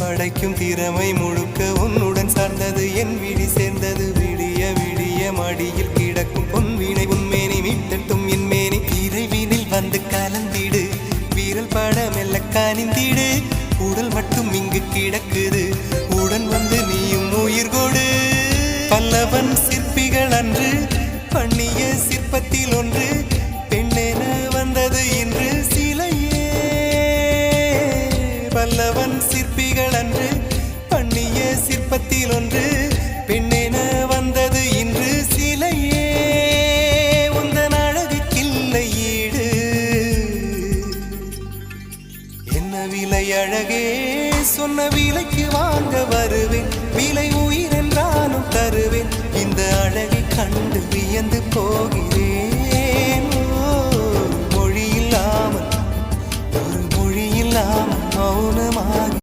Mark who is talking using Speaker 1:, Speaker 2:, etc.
Speaker 1: படைக்கும் திறமை முழுக்க உன்னுடன் சார்ந்தது என் விழி சேர்ந்தது விடிய விடிய மடியில் கிடக்கும் பொன்வினை உன்மேனி மீட்டட்டும் என் மேனி இறைவினில் வந்து கலந்திடு வீரல் பட மெல்ல காணிந்திடு உடல் மட்டும் இங்கு கிடக்குது உடன் வந்து நீயும் உயிர் கொடு பல்லவன் சிற்பிகள் அன்று பண்ணிய சிற்பத்தில் ஒன்று பெண்ணென வந்தது இன்று சிலையே பல்லவன் சிற்பிகள் அன்று பண்ணிய சிற்பத்தில் ஒன்று பெண்ணென வந்தது இன்று சிலையே உந்தன் அழகுக்கில்லை ஈடு என்ன விலை அழகே சொன்ன விலைக்கு வாங்க வருவேன் விலை உயிர் என்றாலும் தருவேன் இந்த அழகை கண்டு வியந்து போகிறேன் மொழி இல்லாமல் ஒரு மொழி இல்லாமல் மௌனமாக